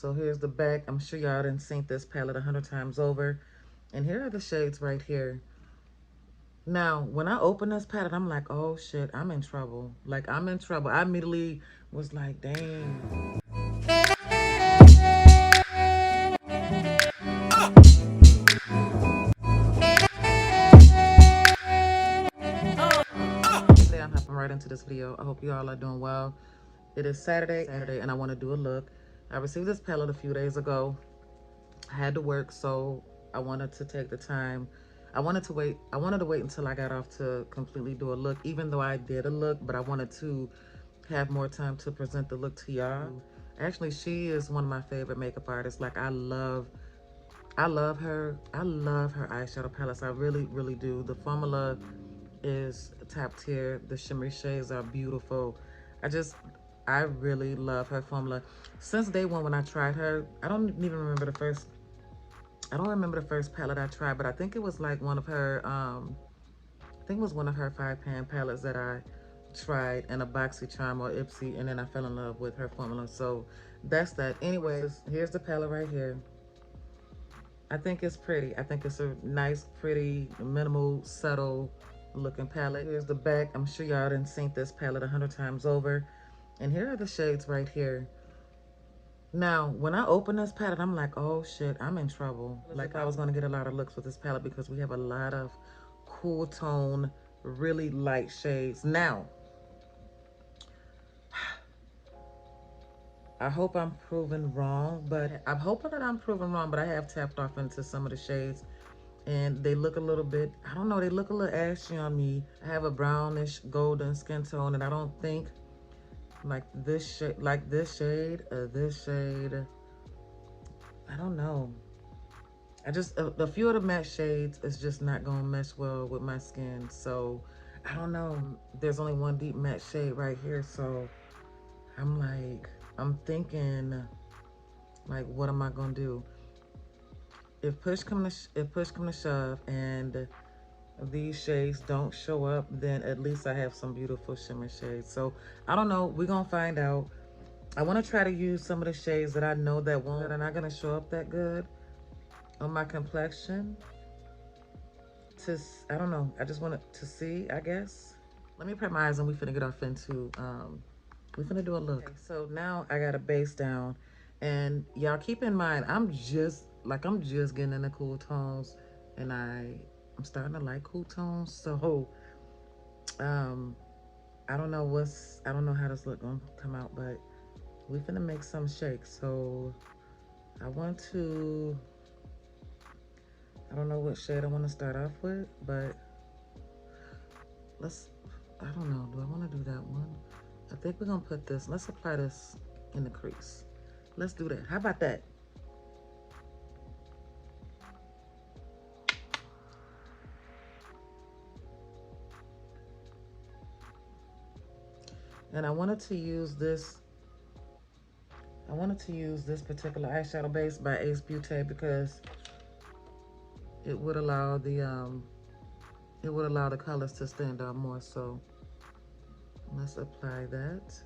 So here's the back. I'm sure y'all done seen this palette 100 times over. And here are the shades right here. Now, when I opened this palette, I'm like, oh shit, I'm in trouble. Like, I'm in trouble. I immediately was like, dang. Today I'm hopping right into this video. I hope you all are doing well. It is Saturday, and I want to do a look. I received this palette a few days ago. I had to work, so I wanted to take the time. I wanted to wait until I got off to completely do a look, even though I did a look, but I wanted to have more time to present the look to y'all. Actually, she is one of my favorite makeup artists. Like, I love her. I love her eyeshadow palettes. I really, really do. The formula is top tier. The shimmery shades are beautiful. I really love her formula. Since day one when I tried her, I don't remember the first palette I tried, but I think it was like one of her, I think it was one of her 5-pan palettes that I tried in a BoxyCharm or Ipsy, and then I fell in love with her formula. So that's that. Anyways, here's the palette right here. I think it's pretty. I think it's a nice, pretty, minimal, subtle looking palette. Here's the back. I'm sure y'all done seen this palette 100 times over. And here are the shades right here. Now, when I open this palette, I'm like, oh shit, I'm in trouble. Like, I was gonna get a lot of looks with this palette because we have a lot of cool tone, really light shades. Now, I hope I'm proven wrong, but I'm hoping that I'm proven wrong, but I have tapped off into some of the shades and they look a little bit, I don't know, they look a little ashy on me. I have a brownish golden skin tone, and I don't think like this shade, this shade, I don't know. I just, a few of the matte shades is just not gonna mesh well with my skin. So I don't know. There's only one deep matte shade right here. So I'm like, I'm thinking like, what am I gonna do? If push come to shove and these shades don't show up, then at least I have some beautiful shimmer shades. So I don't know, we're gonna find out. I want to try to use some of the shades that I know that are not gonna show up that good on my complexion. I don't know, I just wanted to see, I guess. Let me prep my eyes and we finna get off into we finna do a look. Okay, so now I got a base down, and y'all keep in mind I'm just getting into cool tones, and I'm starting to like cool tones. So um I don't know how this look gonna come out, but we finna make some shakes. So I want to, I don't know what shade I want to start off with, but I don't know, do I want to do that one? I think we're gonna put this, let's apply this in the crease. Let's do that. How about that? And I wanted to use this particular eyeshadow base by Ace Beauty because it would allow the colors to stand out more. So let's apply that.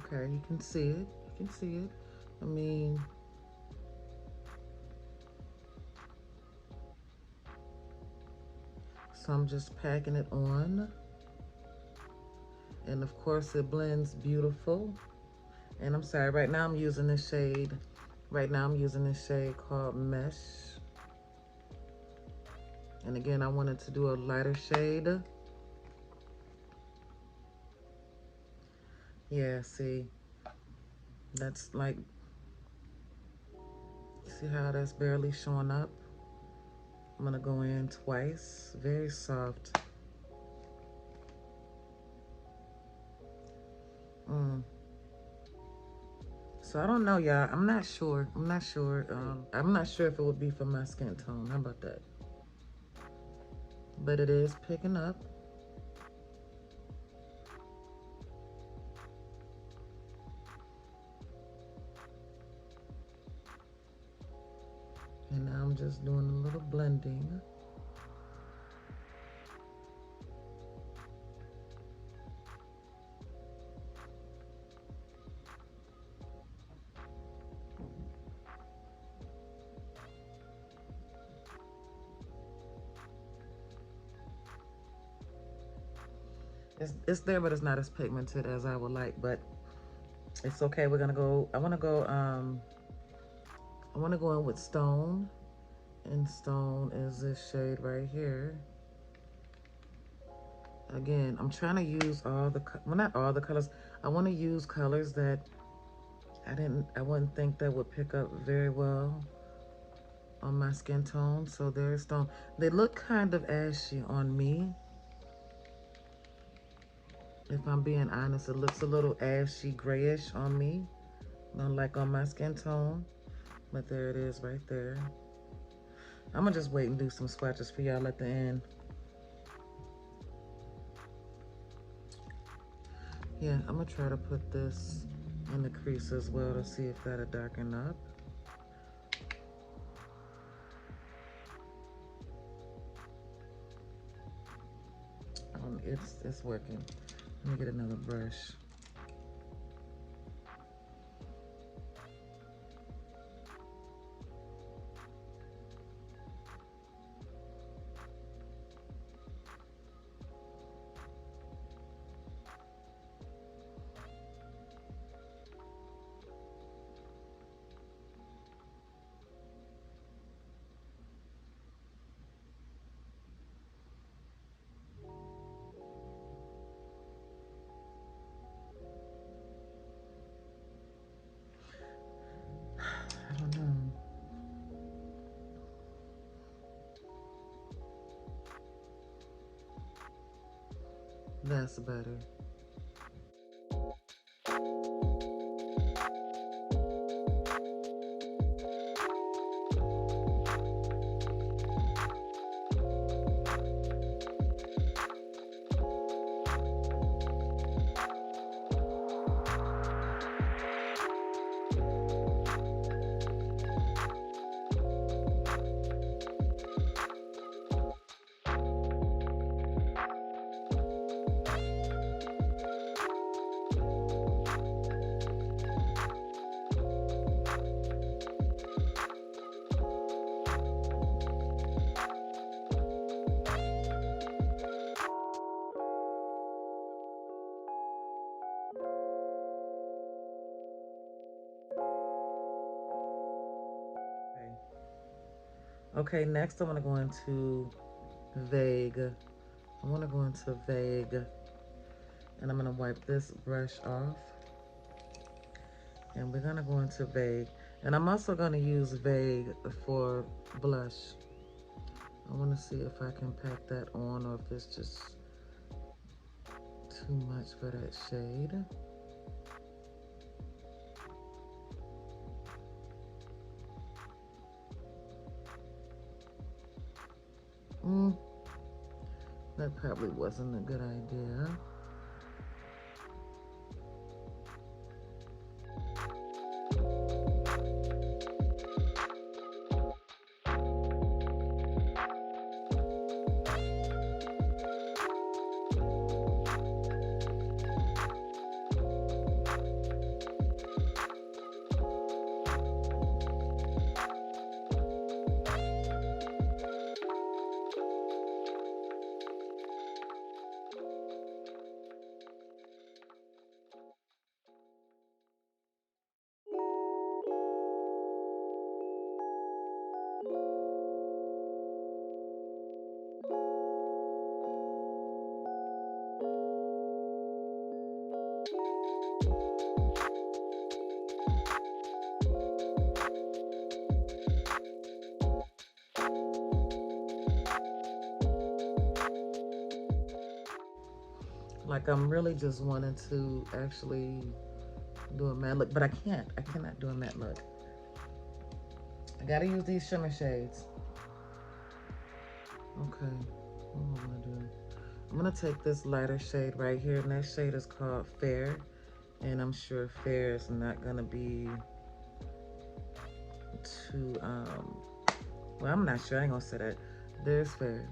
Okay, you can see it. You can see it. I mean, so I'm just packing it on. And of course it blends beautiful. And I'm sorry, right now I'm using this shade. Right now I'm using this shade called Mesh. And again, I wanted to do a lighter shade. Yeah, see, that's like, see how that's barely showing up? I'm gonna go in twice, very soft. Mm. So I don't know, y'all. I'm not sure. I'm not sure. I'm not sure if it would be for my skin tone. How about that? But it is picking up. And now I'm just doing a little blending. It's there, but it's not as pigmented as I would like, but it's okay. We're gonna go, I wanna go in with Stone. And Stone is this shade right here. Again, I'm trying to use all the, well, not all the colors. I want to use colors that I wouldn't think that would pick up very well on my skin tone. So there's Stone. They look kind of ashy on me. If I'm being honest, it looks a little ashy grayish on me. Not like on my skin tone. But there it is right there. I'm gonna just wait and do some swatches for y'all at the end. Yeah, I'm gonna try to put this in the crease as well to see if that'll darken up. It's working. Let me get another brush. I don't know. That's better. Okay, next I want to go into Vague. I want to go into Vague. And I'm going to wipe this brush off. And we're going to go into Vague. And I'm also going to use Vague for blush. I want to see if I can pack that on or if it's just too much for that shade. That probably wasn't a good idea. Like, I'm really just wanting to actually do a matte look, but I can't. I cannot do a matte look. I gotta use these shimmer shades. Okay, what am I gonna do? I'm gonna take this lighter shade right here, and that shade is called Fair. And I'm sure Fair is not gonna be too, well, I'm not sure, I ain't gonna say that. There's Fair.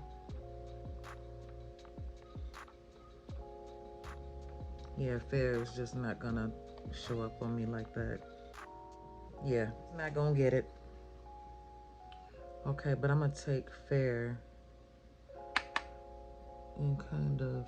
Yeah, Fair is just not gonna show up on me like that. Yeah, not gonna get it. Okay, but I'm gonna take Fair and kind of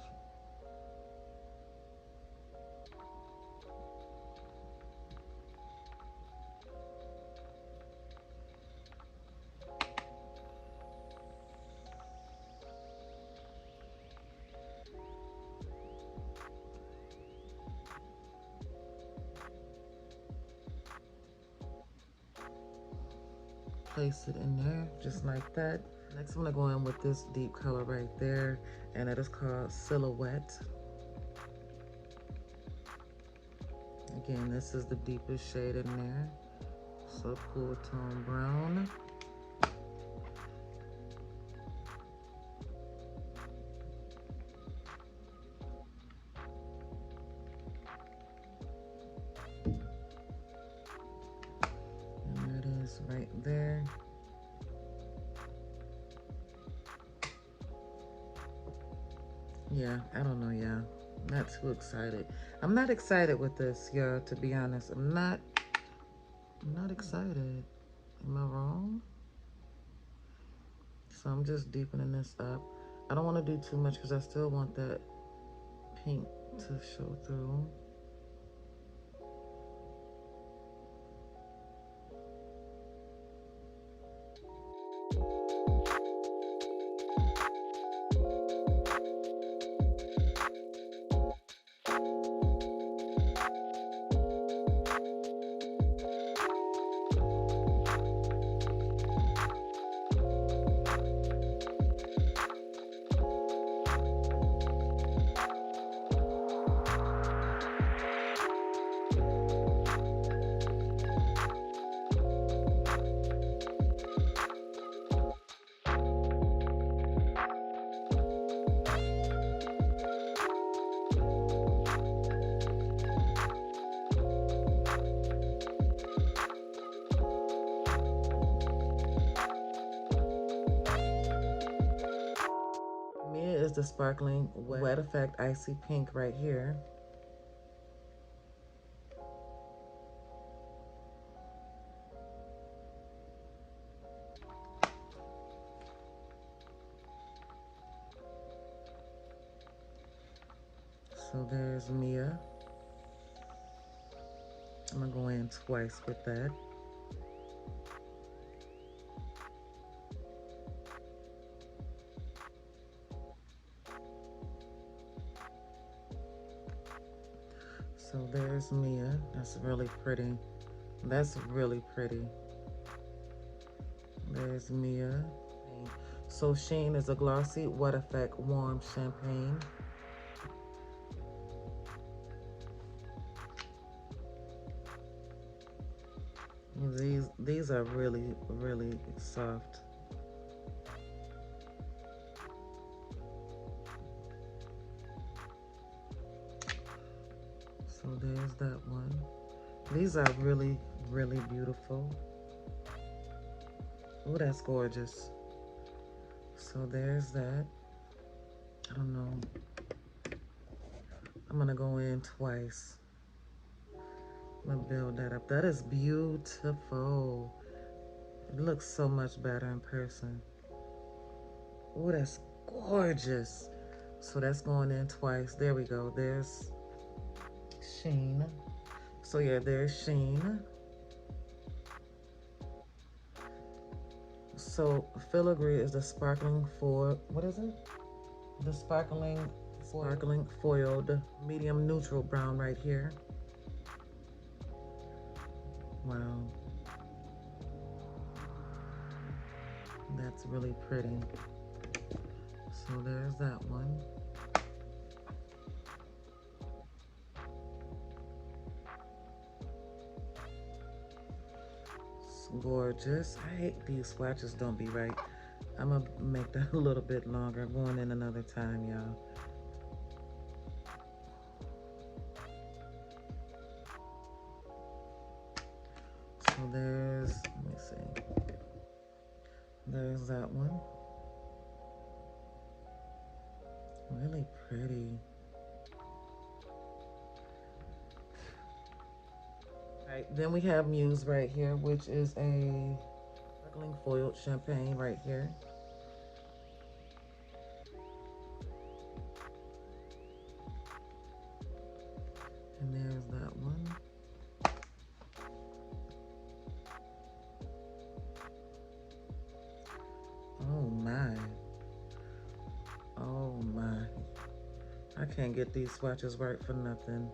place it in there just like that. Next, I'm gonna go in with this deep color right there, and it is called Silhouette. Again, this is the deepest shade in there. So cool tone brown. And that is right there. Yeah, I don't know, y'all. Not too excited. I'm not excited with this, y'all, to be honest. I'm not excited. Am I wrong? So I'm just deepening this up. I don't want to do too much because I still want that pink to show through. Is the sparkling wet effect icy pink right here. So there's Mia. I'm gonna go in twice with that. So there's Mia. That's really pretty. That's really pretty. There's Mia. So Sheen is a glossy wet effect warm champagne. These are really, really soft. So there's that one. These are really, really beautiful. Oh, that's gorgeous. So there's that. I don't know. I'm gonna go in twice. I'm gonna build that up. That is beautiful. It looks so much better in person. Oh, that's gorgeous. So that's going in twice. There we go. There's Sheen. So yeah, there's Sheen. So filigree is the sparkling what is it? The sparkling foiled medium neutral brown right here. Wow. That's really pretty. So there's that one. gorgeous. I hate these swatches don't be right. I'm gonna make that a little bit longer. I'm going in another time, y'all. So there's, let me see. There's that one. Really pretty. Right, then we have Muse right here, which is a sparkling foiled champagne right here. And there's that one. Oh my. Oh my. I can't get these swatches right for nothing.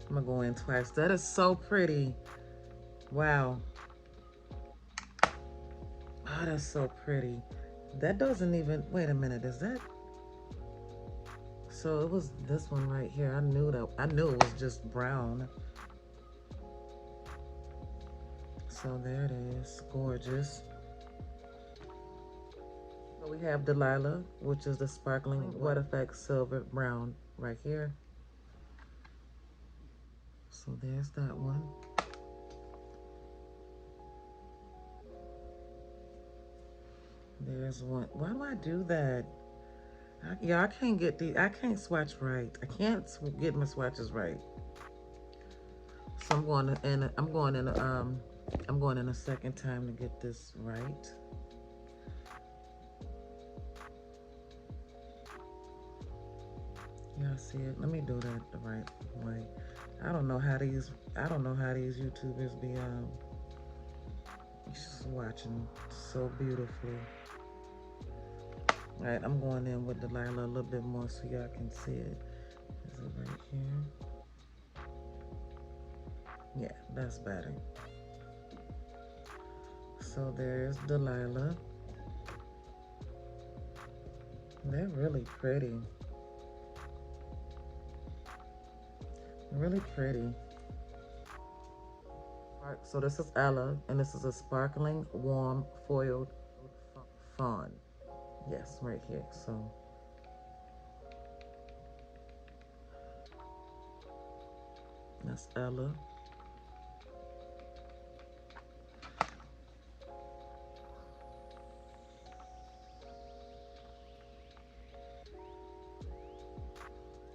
I'm gonna go in twice. That is so pretty. Wow. Oh, that's so pretty. That doesn't even, wait a minute, is that? So it was this one right here. I knew it was just brown. So there it is, gorgeous. So we have Delilah, which is the sparkling wet effect silver brown right here. So there's that one. There's one. Why do I do that? I can't get I can't swatch right. I can't get my swatches right. So I'm going in a second time to get this right. Y'all see it? Let me do that the right way. I don't know how these YouTubers be swatching so beautifully. All right, I'm going in with Delilah a little bit more so y'all can see it. Is it right here? Yeah, that's better. So there's Delilah. They're really pretty. Really pretty. So this is Ella, and this is a sparkling, warm, foiled fawn. Yes, right here. So that's Ella.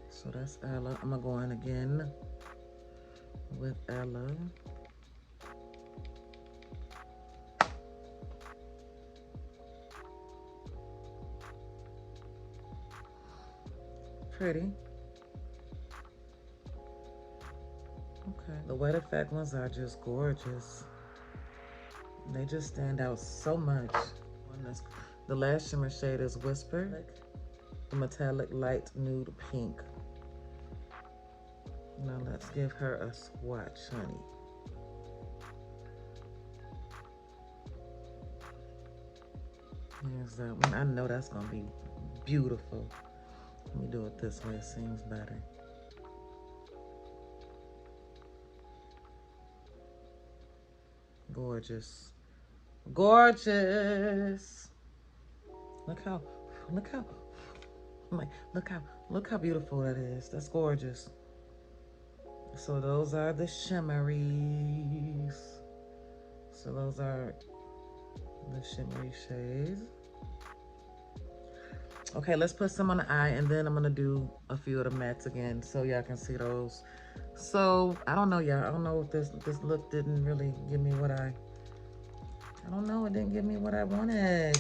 So that's Ella. I'm gonna go in again with Ella. Pretty. Okay. The wet effect ones are just gorgeous. They just stand out so much. The last shimmer shade is Whisper. The metallic light nude pink. Now let's give her a swatch, honey. Here's that one. I know that's gonna be beautiful. Let me do it this way, it seems better. Gorgeous. Gorgeous. Look how, look how beautiful that is. That's gorgeous. So those are the shimmeries. So those are the shimmery shades. Okay, let's put some on the eye, and then I'm gonna do a few of the mattes again so y'all can see those. So I don't know, y'all. I don't know if this look didn't really give me what I don't know. It didn't give me what I wanted.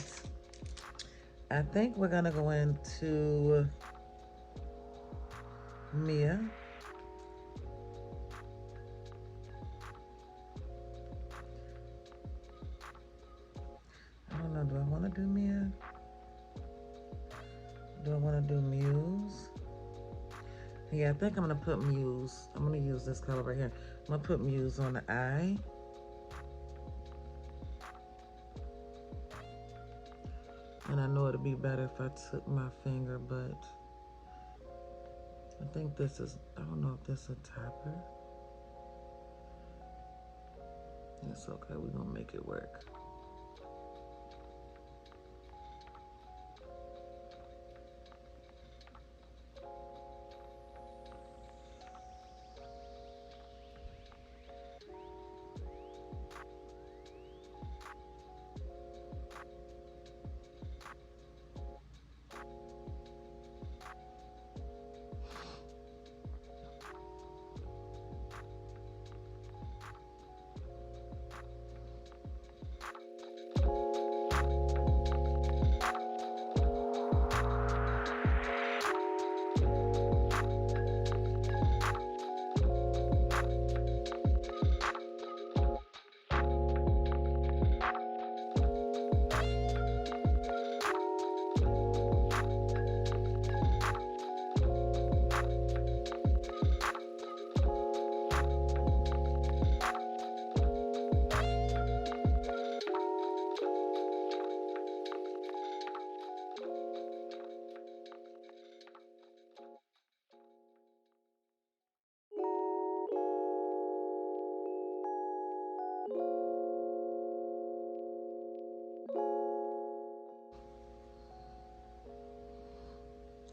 I think we're gonna go into Mia. I don't know. Do I want to do Mia? Do I want to do Muse? Yeah, I think I'm gonna put Muse. I'm gonna use this color right here. I'm gonna put Muse on the eye. And I know it'd be better if I took my finger, but I think this is, I don't know if this is a topper. It's okay, we're gonna make it work.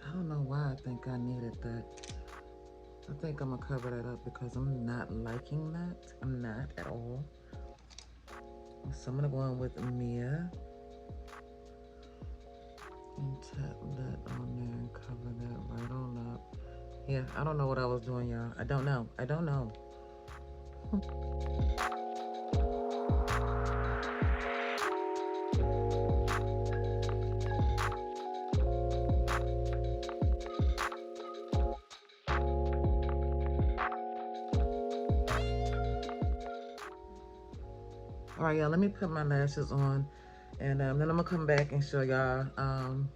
I don't know why I think I needed that. I think I'm gonna cover that up because I'm not liking that. I'm not at all. So I'm gonna go in with Mia and tap that on there and cover that right on up. Yeah, I don't know what I was doing, y'all. I don't know. I don't know. All right, y'all, let me put my lashes on, and then I'm gonna come back and show y'all, and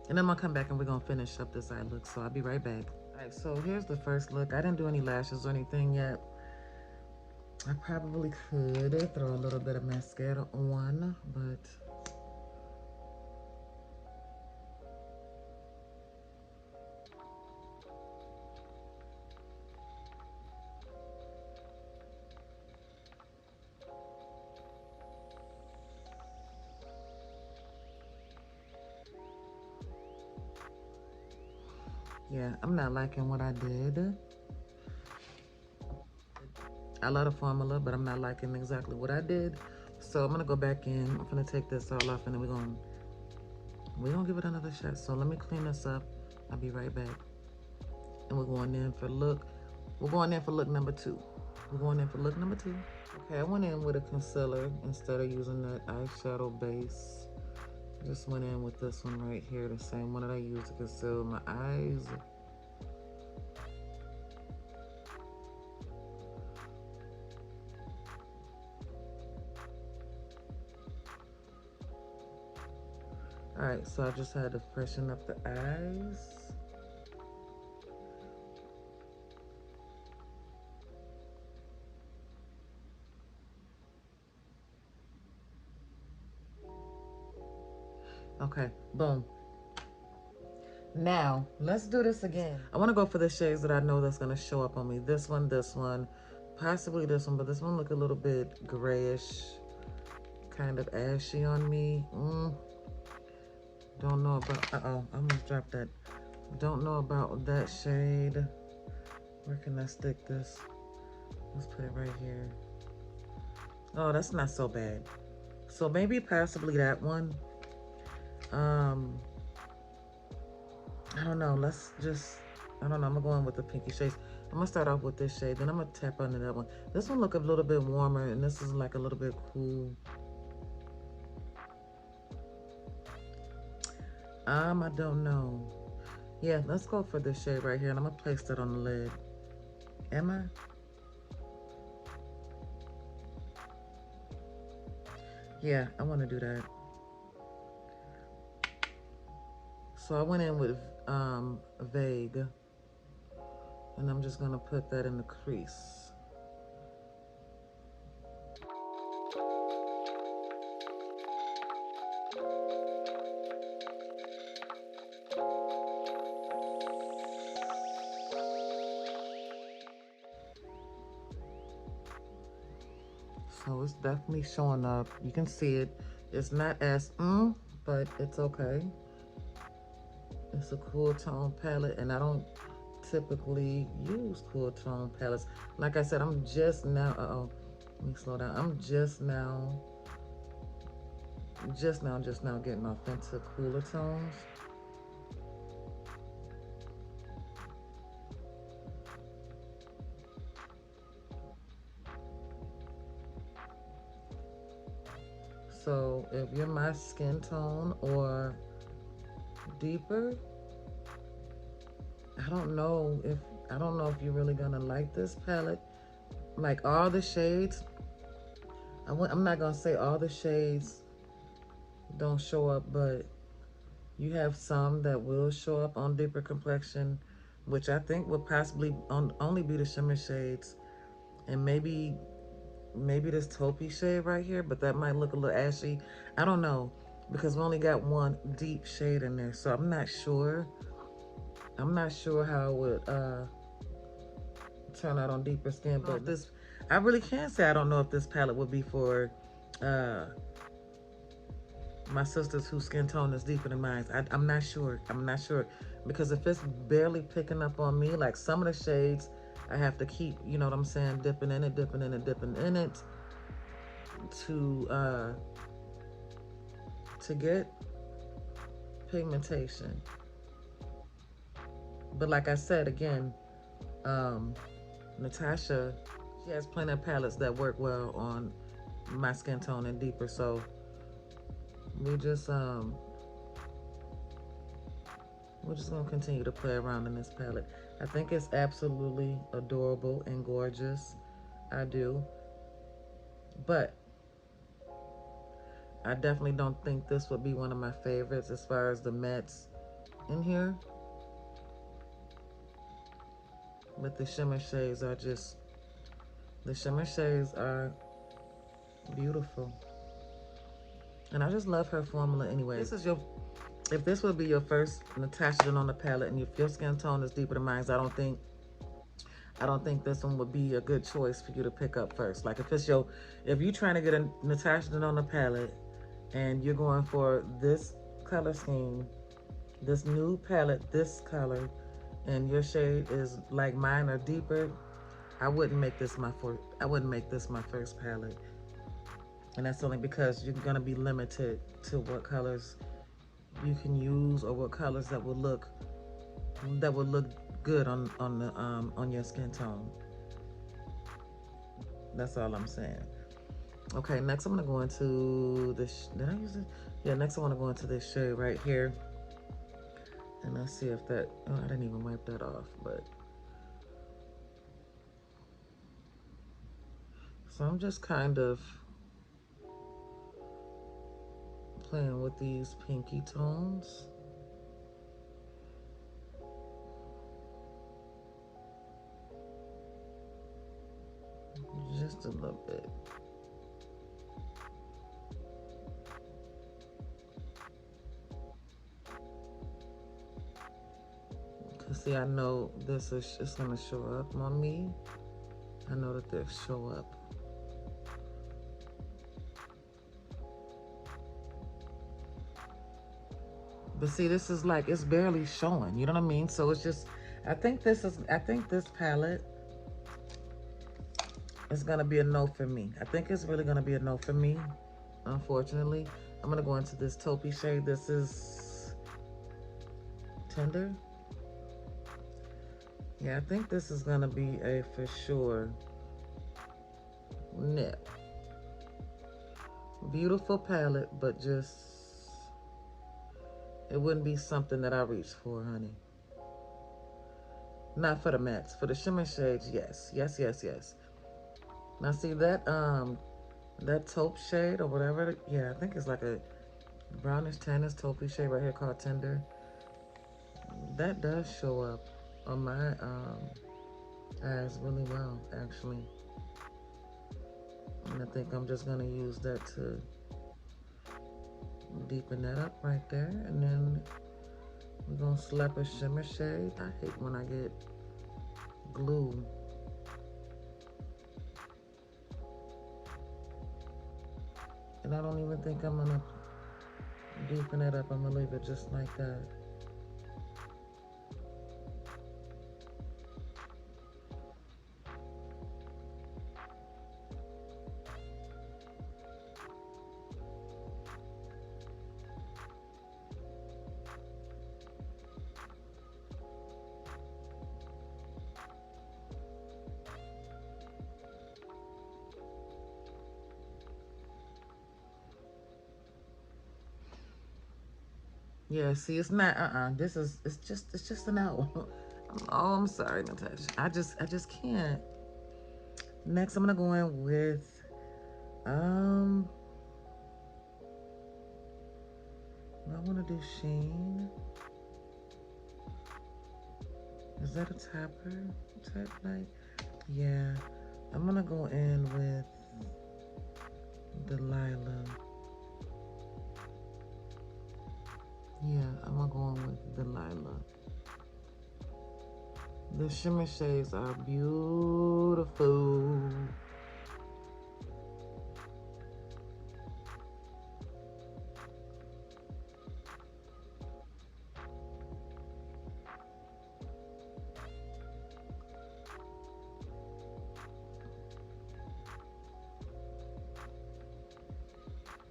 then I'm gonna come back and we're gonna finish up this eye look, so I'll be right back. All right, so here's the first look. I didn't do any lashes or anything yet. I probably could throw a little bit of mascara on, but yeah, I'm not liking what I did. I love the formula, but I'm not liking exactly what I did. So I'm gonna go back in. I'm gonna take this all off, and then we're gonna give it another shot. So let me clean this up. I'll be right back. And we're going in for look. We're going in for look number 2. We're going in for look number 2. Okay, I went in with a concealer instead of using that eyeshadow base. Just went in with this one right here, the same one that I used to conceal my eyes. All right, so I just had to freshen up the eyes. Okay, boom. Now, let's do this again. I want to go for the shades that I know that's going to show up on me. This one, possibly this one, but this one look a little bit grayish, kind of ashy on me. Don't know about, uh-oh, I almost dropped that. Don't know about that shade. Where can I stick this? Let's put it right here. Oh, that's not so bad. So maybe possibly that one. I don't know. Let's just, I don't know. I'm going to go in with the pinky shades. I'm going to start off with this shade. Then I'm going to tap under that one. This one look a little bit warmer, and this is like a little bit cool. I don't know. Yeah, let's go for this shade right here, and I'm going to place that on the lid. Am I? Yeah, I want to do that. So I went in with Vague, and I'm just going to put that in the crease. So it's definitely showing up. You can see it. It's not as but it's okay. It's a cool tone palette, and I don't typically use cool tone palettes. Like I said, I'm just now, let me slow down. I'm just now getting off into cooler tones. So if you're my skin tone or deeper, I don't know if you're really gonna like this palette. Like all the shades, I'm not gonna say all the shades don't show up, but you have some that will show up on deeper complexion, which I think will possibly only be the shimmer shades, and maybe this taupey shade right here, but that might look a little ashy. I don't know, because we only got one deep shade in there, so I'm not sure. I'm not sure how it would turn out on deeper skin, but this, I really can't say I don't know if this palette would be for uh, my sisters whose skin tone is deeper than mine. I'm not sure. I'm not sure, because if it's barely picking up on me, like some of the shades, I have to keep, you know what I'm saying, dipping in it, dipping in it, dipping in it to get pigmentation. But like I said again, Natasha, she has plenty of palettes that work well on my skin tone and deeper. So we just we're just gonna continue to play around in this palette. I think it's absolutely adorable and gorgeous. I do. But I definitely don't think this would be one of my favorites as far as the mattes in here. But the shimmer shades are just, the shimmer shades are beautiful. And I just love her formula anyway. If this would be your first Natasha Denona palette, and if your skin tone is deeper than mine, I don't think this one would be a good choice for you to pick up first. Like if you're trying to get a Natasha Denona palette and you're going for this color scheme, this nude palette, this color, and your shade is like mine or deeper, I wouldn't make this my first palette. And that's only because you're gonna be limited to what colors you can use, or what colors that will look good on your skin tone. That's all I'm saying. Okay, next I'm gonna go into this. Did I use it? Yeah, next I want to go into this shade right here, and let's see if that. Oh, I didn't even wipe that off, but. So I'm just kind of playing with these pinky tones. Just a little bit. Cause see, I know it's gonna show up on me. I know that they'll show up. But see, this is like, it's barely showing, you know what I mean? So it's just, I think this palette is gonna be a no for me. I think it's really gonna be a no for me, unfortunately. I'm gonna go into this taupey shade. This is Tender. Yeah, I think this is gonna be a for sure nip. Beautiful palette, but just, it wouldn't be something that I reach for, honey. Not for the mattes. For the shimmer shades, yes. Yes, yes, yes. Now see that taupe shade or whatever, yeah, I think it's like a brownish tannish taupey shade right here called Tender. That does show up on my eyes really well, actually. And I think I'm just gonna use that to deepen that up right there. And then we're gonna slap a shimmer shade. I hate when I get glue. And I don't even think I'm gonna deepen it up. I'm gonna leave it just like that. Yeah, see, it's not, this is, it's just a no. Oh, I'm sorry, Natasha. I just can't. Next, I'm gonna go in with, um, I wanna do Sheen. Is that a tapper type light? Yeah, I'm gonna go in with Delilah. Yeah, I'm gonna go in with Delilah. The shimmer shades are beautiful.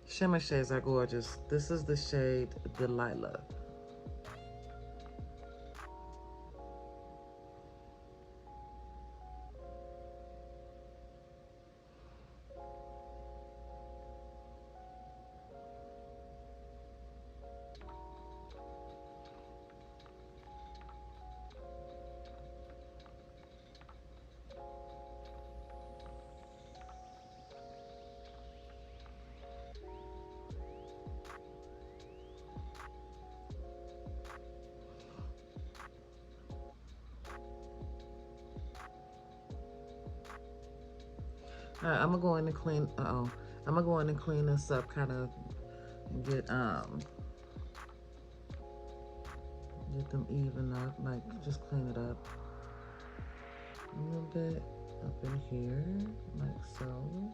Shimmer shades are gorgeous. This is the shade Delilah. All right, I'm gonna go in and clean. I'm gonna go in and clean this up, kind of get them even up, like just clean it up a little bit up in here, like so.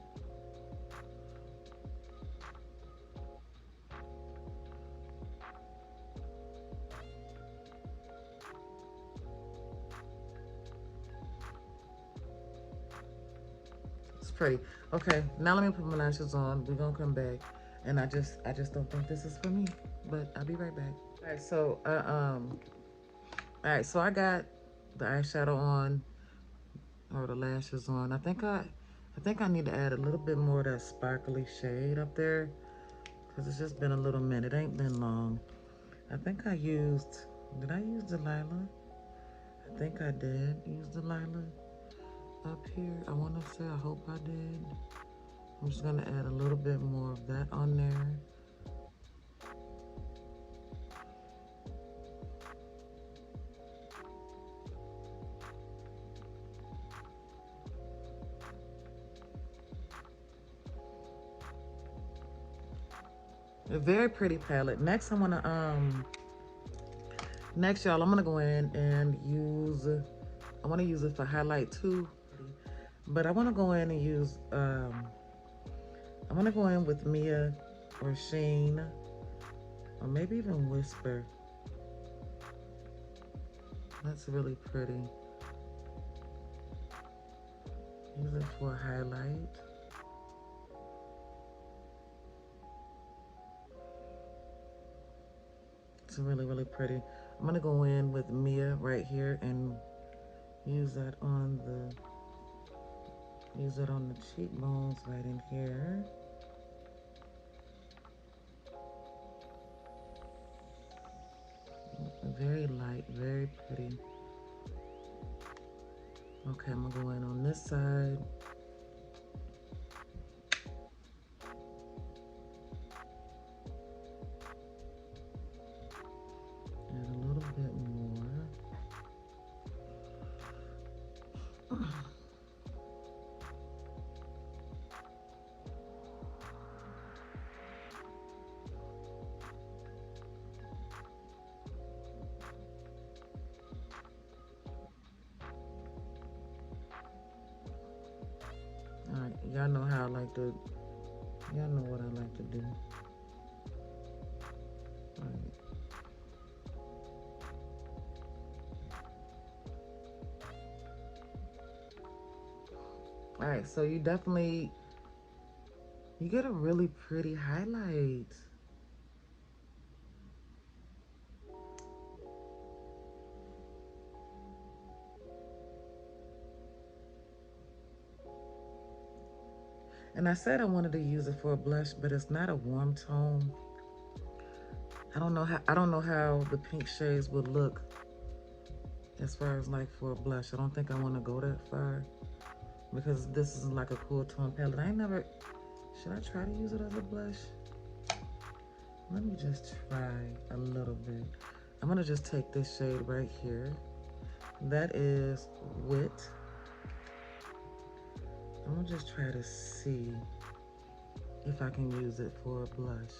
It's pretty. Okay, now let me put my lashes on. We're gonna come back, and I just don't think this is for me, but I'll be right back. All right, so all right, so I got the eyeshadow on, or the lashes on. I think I need to add a little bit more of that sparkly shade up there, because it's just been a little minute. It ain't been long. I think I used, did I use Delilah? I think I did use Delilah up here. I want to say, I hope I did. I'm just going to add a little bit more of that on there. A very pretty palette. Next, I want to, next, y'all, I'm going to go in and use, I want to use it for highlight too. But I want to go in and use, I want to go in with Mia or Sheen, or maybe even Whisper. That's really pretty. Use it for a highlight. It's really, really pretty. I'm gonna go in with Mia right here and use that on the cheekbones right in here. Very light, very pretty. Okay, I'm gonna go in on this side. Add a little bit more. All right, y'all know how I like to Y'all know what I like to do. Right. All right, so you definitely, you get a really pretty highlight. And I said I wanted to use it for a blush, but it's not a warm tone. I don't know how the pink shades would look as far as like for a blush. I don't think I want to go that far because this is like a cool tone palette. I ain't never, should I try to use it as a blush? Let me just try a little bit. I'm gonna just take this shade right here. That is Wit. I'm gonna just try to see if I can use it for a blush.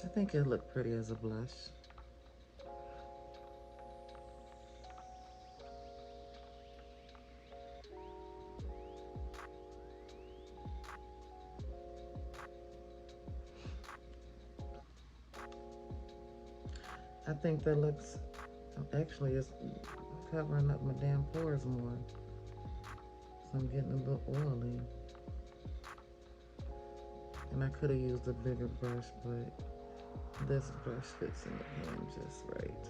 I think it'll look pretty as a blush. I think that looks, actually it's covering up my damn pores more. So I'm getting a little oily. And I could have used a bigger brush, but this brush fits in the hand just right.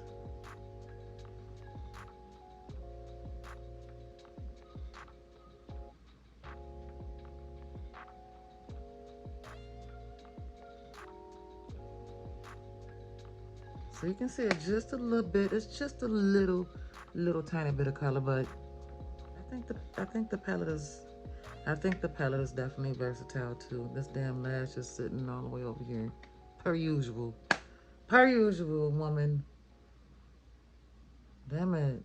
So you can see it just a little bit. It's just a little tiny bit of color, but I think the palette is definitely versatile too. This damn lash is sitting all the way over here. Per usual. Per usual, woman. Damn it.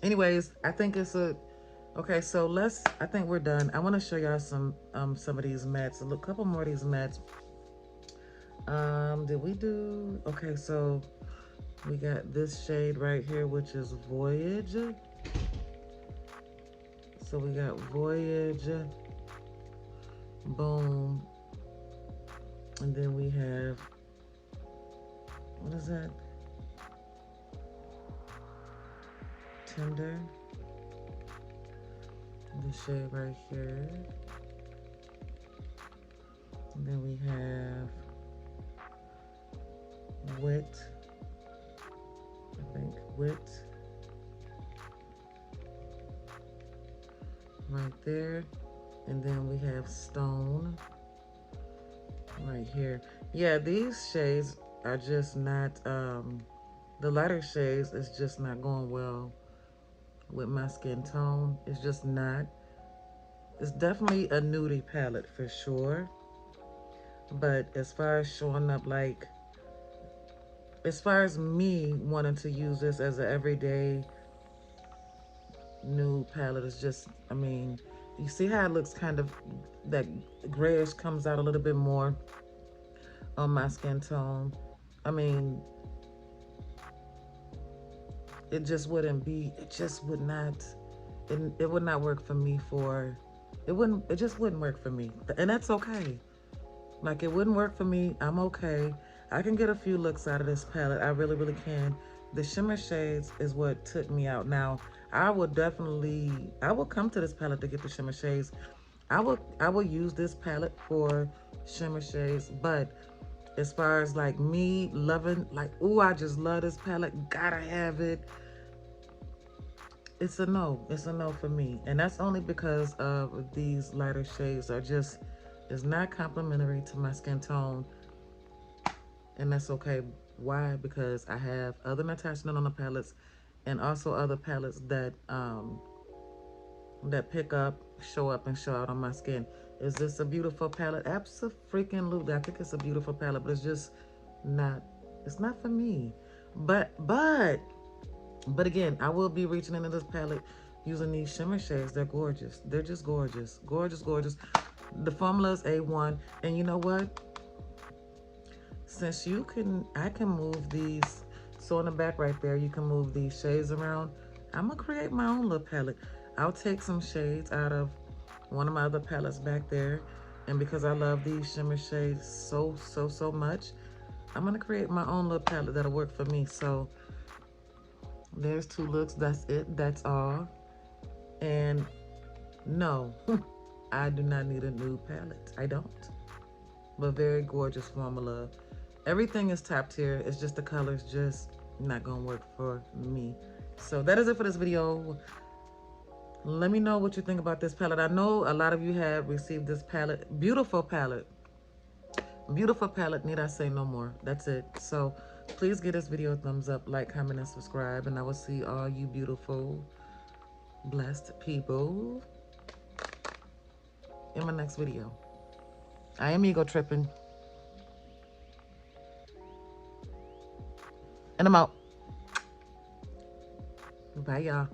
Anyways, I think it's a okay, so I think we're done. I want to show y'all some of these mattes. A couple more of these mattes. Did we do okay, so we got this shade right here, which is Voyage. So we got Voyage. Boom. And then we have, what is that? Tender. This shade right here. And then we have Wet. I think Wet. Right there. And then we have Stone right here. Yeah, these shades are just not, the lighter shades is just not going well with my skin tone. It's just not. It's definitely a nudie palette for sure. But as far as showing up, like, as far as me wanting to use this as an everyday nude palette, is just, I mean, you see how it looks kind of, that grayish comes out a little bit more on my skin tone. I mean, it just wouldn't be, it just would not, it would not work for me for, it just wouldn't work for me. And that's okay. Like, it wouldn't work for me. I'm okay. I can get a few looks out of this palette. I really, really can. The shimmer shades is what took me out. Now, I will come to this palette to get the shimmer shades. I will use this palette for shimmer shades, but as far as like me loving, like, ooh, I just love this palette, gotta have it, it's a no. It's a no for me. And that's only because of these lighter shades are just, is not complimentary to my skin tone. And that's okay. Why? Because I have other Natasha Denona palettes and also other palettes that pick up, show up, and show out on my skin. Is this a beautiful palette? Absolutely. I think it's a beautiful palette, but it's just not. It's not for me. But again, I will be reaching into this palette using these shimmer shades. They're gorgeous. They're just gorgeous, gorgeous, gorgeous. The formula is A1, and you know what? Since I can move these. So in the back right there, you can move these shades around. I'm gonna create my own little palette. I'll take some shades out of one of my other palettes back there. And because I love these shimmer shades so much, I'm gonna create my own little palette that'll work for me. So there's two looks, that's it, that's all. And no, I do not need a nude palette, I don't. But very gorgeous formula. Everything is top tier, it's just the colors just not gonna work for me. So that is it for this video. Let me know what you think about this palette. I know a lot of you have received this palette. Beautiful palette. Beautiful palette, need I say no more. That's it. So please give this video a thumbs up, like, comment, and subscribe. And I will see all you beautiful, blessed people in my next video. I am ego tripping. And I'm out. Bye, y'all.